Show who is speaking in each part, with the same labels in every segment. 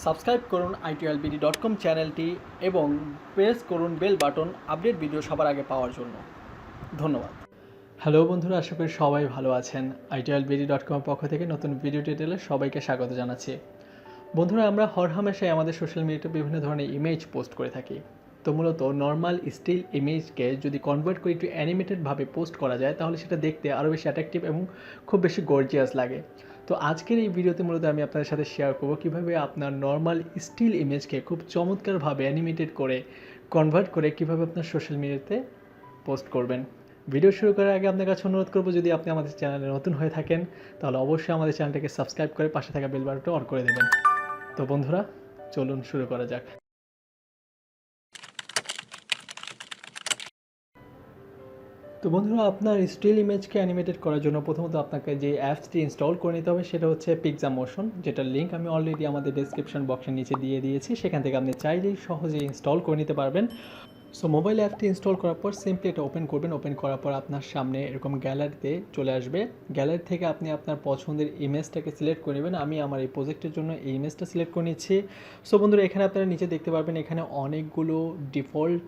Speaker 1: Subscribe করুন itolbd.com চ্যানেলটি এবং প্রেস করুন বেল বাটন আপডেট ভিডিও সবার আগে পাওয়ার জন্য। ধন্যবাদ। হ্যালো বন্ধুরা, আশা করি সবাই ভালো আছেন। itolbd.com পক্ষ থেকে নতুন ভিডিও টিউটোরিয়ালে সবাইকে স্বাগত জানাচ্ছি। বন্ধুরা, আমরা হরহামেশাই আমাদের সোশ্যাল মিডিয়াতে বিভিন্ন ধরনের ইমেজ পোস্ট করে থাকি। তো মূলত নর্মাল স্টিল ইমেজকে যদি কনভার্ট করে একটু অ্যানিমেটেডভাবে পোস্ট করা যায় তাহলে সেটা দেখতে আরও বেশি অ্যাট্রাকটিভ এবং খুব বেশি গর্জিয়াস লাগে। তো আজকের এই ভিডিওতে মূলত আমি আপনাদের সাথে শেয়ার করব কীভাবে আপনার নর্মাল স্টিল ইমেজকে খুব চমৎকারভাবে অ্যানিমেটেড করে কনভার্ট করে কীভাবে আপনার সোশ্যাল মিডিয়াতে পোস্ট করবেন। ভিডিও শুরু করার আগে আপনার কাছে অনুরোধ করব, যদি আপনি আমাদের চ্যানেলে নতুন হয়ে থাকেন তাহলে অবশ্যই আমাদের চ্যানেলটাকে সাবস্ক্রাইব করে পাশে থাকা বেল বাটনটা অন করে দেবেন। তো বন্ধুরা, চলুন শুরু করা যাক। তো বন্ধুরা, আপনার স্টিল ইমেজকে অ্যানিমেটেড করার জন্য প্রথমত আপনাকে যে অ্যাপসটি ইনস্টল করে নিতে হবে সেটা হচ্ছে pixamotion, যেটার লিঙ্ক আমি অলরেডি আমাদের ডেসক্রিপশন বক্সের নিচে দিয়ে দিয়েছি। সেখান থেকে আপনি চাইলেই সহজে ইনস্টল করে নিতে পারবেন। সো মোবাইল অ্যাপটি ইনস্টল করার পর সিম্পলি এটা ওপেন করবেন। ওপেন করার পর আপনার সামনে এরকম গ্যালারিতে চলে আসবে। গ্যালারি থেকে আপনি আপনার পছন্দের ইমেজটাকে সিলেক্ট করে নেবেন। আমি আমার এই প্রজেক্টের জন্য এই ইমেজটা সিলেক্ট করে নিচ্ছি। সো বন্ধুরা, এখানে আপনারা নিচে দেখতে পারবেন এখানে অনেকগুলো ডিফল্ট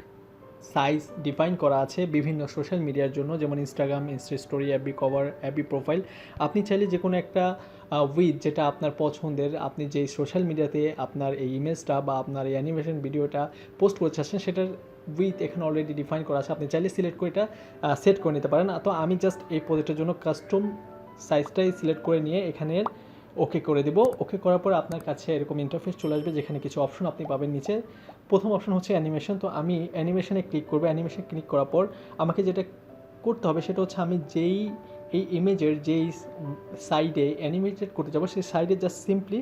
Speaker 1: সাইজ ডিফাইন করা আছে বিভিন্ন সোশ্যাল মিডিয়ার জন্য, যেমন Instagram, Insta story, Appy cover, Appy profile. আপনি চাইলে যে কোনো একটা উইথ যেটা আপনার পছন্দের, আপনি যেই সোশ্যাল মিডিয়াতে আপনার এই ইমেজটা বা আপনার এই অ্যানিমেশন ভিডিওটা পোস্ট করতে চাচ্ছেন সেটার উইথ এখানে অলরেডি ডিফাইন করা আছে। আপনি চাইলে সিলেক্ট করে এটা সেট করে নিতে পারেন। তো আমি জাস্ট এই প্রজেক্টের জন্য কাস্টম সাইজটাই সিলেক্ট করে নিয়ে এখানে ওকে করে দেবো। ওকে করার পর আপনার কাছে এরকম ইন্টারফেস চলে আসবে, যেখানে কিছু অপশন আপনি পাবেন নিচে। প্রথম অপশন হচ্ছে অ্যানিমেশন। তো আমি অ্যানিমেশনে ক্লিক করবো। অ্যানিমেশন ক্লিক করার পর আমাকে যেটা করতে হবে সেটা হচ্ছে আমি যেই এই ইমেজের যেই সাইডে অ্যানিমেটেড করতে যাবো সেই সাইডে জাস্ট সিম্পলি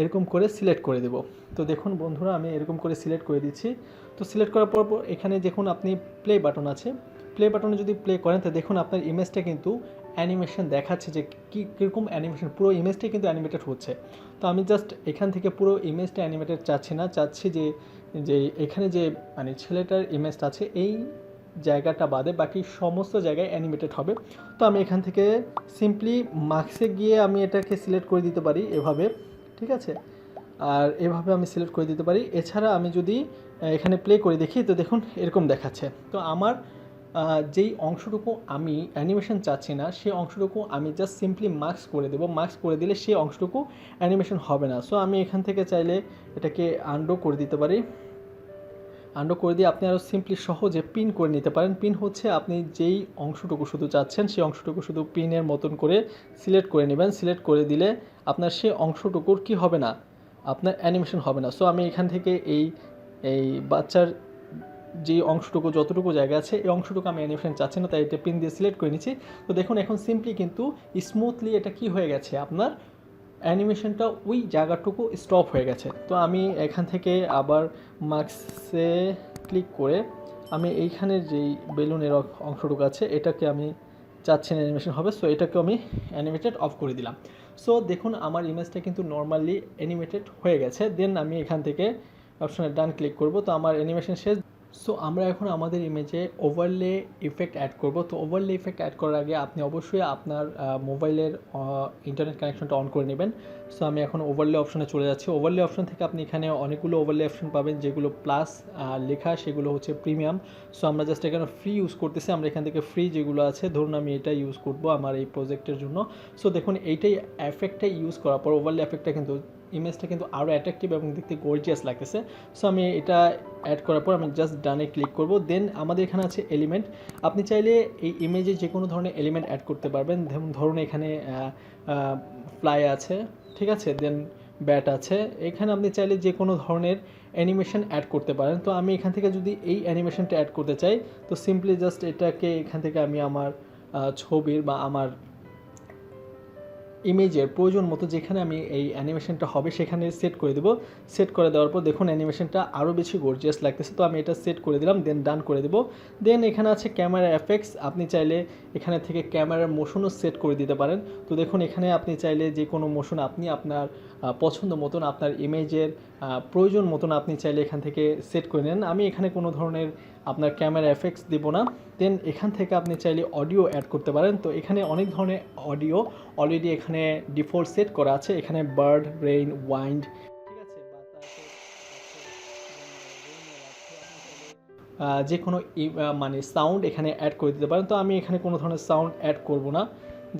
Speaker 1: এরকম করে সিলেক্ট করে দেবো। তো দেখুন বন্ধুরা, আমি এরকম করে সিলেক্ট করে দিচ্ছি। তো সিলেক্ট করার পর এখানে দেখুন আপনি প্লে বাটন আছে, প্লে বাটনে যদি প্লে করেন তো দেখুন আপনার ইমেজটা কিন্তু অ্যানিমেশন দেখাচ্ছে যে কীরকম অ্যানিমেশন, পুরো ইমেজটাই কিন্তু অ্যানিমেটেড হচ্ছে। তো আমি জাস্ট এখান থেকে পুরো ইমেজটা অ্যানিমেটেড চাচ্ছি না, চাচ্ছি যে যে এখানে যে মানে ছেলেটার ইমেজটা আছে এই জায়গাটা বাদে বাকি সমস্ত জায়গায় অ্যানিমেটেড হবে। তো আমি এখান থেকে সিম্পলি মার্কসে গিয়ে আমি এটাকে সিলেক্ট করে দিতে পারি এভাবে, ঠিক আছে। আর এভাবে আমি সিলেক্ট করে দিতে পারি। এছাড়া আমি যদি এখানে প্লে করে দেখি তো দেখুন এরকম দেখাচ্ছে। তো আমার যেই অংশটুকু আমি অ্যানিমেশন চাচ্ছি না সেই অংশটুকু আমি জাস্ট সিম্পলি মার্কস করে দেবো। মার্কস করে দিলে সেই অংশটুকু অ্যানিমেশন হবে না। সো আমি এখান থেকে চাইলে এটাকে আনডো করে দিতে পারি। আনডো করে দিয়ে আপনি আরও সিম্পলি সহজে পিন করে নিতে পারেন। পিন হচ্ছে আপনি যেই অংশটুকু শুধু চাচ্ছেন সেই অংশটুকু শুধু পিনের মতন করে সিলেক্ট করে নেবেন। সিলেক্ট করে দিলে আপনার সেই অংশটুকুর কি হবে না, আপনার অ্যানিমেশন হবে না। সো আমি এখান থেকে এই এই বাচ্চার যে অংশটুকু যতটুকু জায়গা আছে এই অংশটুকু আমি অ্যানিমেশন চাচ্ছি না, তাই এটা পিন দিয়ে সিলেক্ট করে নিচ্ছি। তো দেখুন এখন সিম্পলি কিন্তু স্মুথলি এটা কি হয়ে গেছে, আপনার অ্যানিমেশনটা ওই জায়গাটুকু স্টপ হয়ে গেছে। তো আমি এখান থেকে আবার মার্কসে ক্লিক করে আমি এইখানের যেই বেলুনের অংশটুকু আছে এটাকে আমি চাচ্ছি না অ্যানিমেশন হবে, সো এটাকে আমি অ্যানিমেটেড অফ করে দিলাম। সো দেখুন আমার ইমেজটা কিন্তু নর্মালি অ্যানিমেটেড হয়ে গেছে। দেন আমি এখান থেকে অপশনে ডান ক্লিক করব। তো আমার অ্যানিমেশন শেষ। সো আমরা এখন আমাদের ইমেজে ওভারলে ইফেক্ট অ্যাড করব। তো ওভারলে ইফেক্ট অ্যাড করার আগে আপনি অবশ্যই আপনার মোবাইলের ইন্টারনেট কানেকশনটা অন করে নেবেন। সো আমি এখন ওভারলে অপশনে চলে যাচ্ছি। ওভারলে অপশন থেকে আপনি এখানে অনেকগুলো ওভারলে অপশন পাবেন, যেগুলো প্লাস লেখা সেগুলো হচ্ছে প্রিমিয়াম। সো আমরা জাস্ট এখানে ফ্রি ইউজ করতেছি। আমরা এখান থেকে ফ্রি যেগুলো আছে ধরুন আমি এটা ইউজ করব আমার এই প্রজেক্টের জন্য। সো দেখুন এইটাই এফেক্টটা ইউজ করার পর ওভারলে এফেক্টটা কিন্তু ইমেজটা কিন্তু আরও অ্যাট্রাকটিভ এবং দেখতে গর্জিয়াস লাগতেছে। সো আমি এটা অ্যাড করার পর আমি জাস্ট ডানে ক্লিক করব। দেন আমাদের এখানে আছে এলিমেন্ট। আপনি চাইলে এই ইমেজে যে কোনো ধরনের এলিমেন্ট অ্যাড করতে পারবেন। ধরুন এখানে ফ্লাই আছে, ঠিক আছে, দেন ব্যাট আছে। এখানে আপনি চাইলে যে কোনো ধরনের অ্যানিমেশন অ্যাড করতে পারেন। তো আমি এখান থেকে যদি এই অ্যানিমেশনটা অ্যাড করতে চাই তো সিম্পলি জাস্ট এটাকে এখান থেকে আমি আমার ছবির বা আমার ইমেজের প্রয়োজন মতো যেখানে আমি এই অ্যানিমেশনটা হবে সেখানে সেট করে দেবো। সেট করে দেওয়ার পর দেখুন অ্যানিমেশনটা আরও বেশি গর্জিয়াস লাগতেছে। তো আমি এটা সেট করে দিলাম, দেন ডান করে দেবো। দেন এখানে আছে ক্যামেরা এফেক্টস। আপনি চাইলে এখানে থেকে ক্যামেরার মোশনও সেট করে দিতে পারেন। তো দেখুন এখানে আপনি চাইলে যে কোনো মোশন আপনি আপনার পছন্দ মতন আপনার ইমেজের প্রয়োজন মতন আপনি চাইলে এখান থেকে সেট করে নেন। আমি এখানে কোনো ধরনের আপনার ক্যামেরা এফেক্টস দেব না। দেন এখান থেকে আপনি চাইলে অডিও অ্যাড করতে পারেন। তো এখানে অনেক ধরনের অডিও অলরেডি এখানে ডিফল্ট সেট করা আছে। এখানে বার্ড, রেইন, ওয়াইন্ড, ঠিক আছে, যে কোনো মানে সাউন্ড এখানে অ্যাড করে দিতে পারেন। তো আমি এখানে কোনো ধরনের সাউন্ড অ্যাড করব না,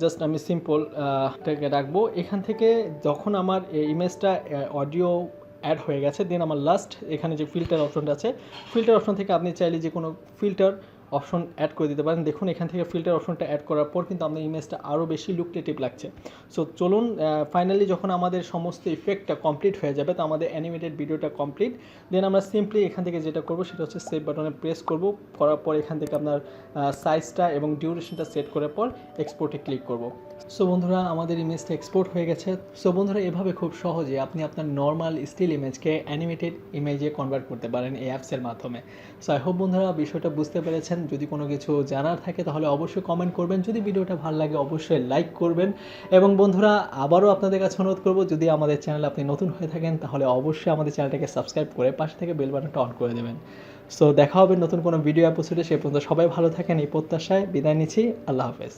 Speaker 1: জাস্ট আমি সিম্পল এটাকে রাখবো। এখান থেকে যখন আমার ইমেজটা অডিও অ্যাড হয়ে গেছে, দেন আমার লাস্ট এখানে যে ফিল্টার অপশনটা আছে, ফিল্টার অপশন থেকে আপনি চাইলে যে কোনো ফিল্টার অপশন অ্যাড করে দিতে পারেন। দেখুন এখান থেকে ফিল্টার অপশনটা অ্যাড করার পর কিন্তু আমাদের ইমেজটা আরও বেশি লুকটেটিভ লাগছে। সো চলুন ফাইনালি যখন আমাদের সমস্ত ইফেক্টটা কমপ্লিট হয়ে যাবে, তো আমাদের অ্যানিমেটেড ভিডিওটা কমপ্লিট, দেন আমরা সিম্পলি এখান থেকে যেটা করবো সেটা হচ্ছে সেভ বাটনে প্রেস করব, করার পর এখান থেকে আপনার সাইজটা এবং ডিউরেশনটা সেট করার পর এক্সপোর্টে ক্লিক করব। সো বন্ধুরা আমাদের ইমেজটা এক্সপোর্ট হয়ে গেছে। সো বন্ধুরা এভাবে খুব সহজে আপনি আপনার নর্মাল স্টিল ইমেজকে অ্যানিমেটেড ইমেজে কনভার্ট করতে পারেন এই অ্যাপসের মাধ্যমে। সো আই হোপ বন্ধুরা বিষয়টা বুঝতে পেরেছেন। যদি কোনো কিছু জানার থাকে তাহলে অবশ্যই কমেন্ট করবেন, যদি ভিডিওটা ভালো লাগে অবশ্যই লাইক করবেন। এবং বন্ধুরা আবারও আপনাদের কাছে অনুরোধ করব, যদি আমাদের চ্যানেলে আপনি নতুন হয়ে থাকেন তাহলে অবশ্যই আমাদের চ্যানেলটাকে সাবস্ক্রাইব করে পাশে থেকে বেল বাটনটা অন করে দেবেন। সো দেখা হবে নতুন কোনো ভিডিও এপিসোডে। সে পর্যন্ত সবাই ভালো থাকেন এই প্রত্যাশায় বিদায় নিচ্ছি। আল্লাহ হাফেজ।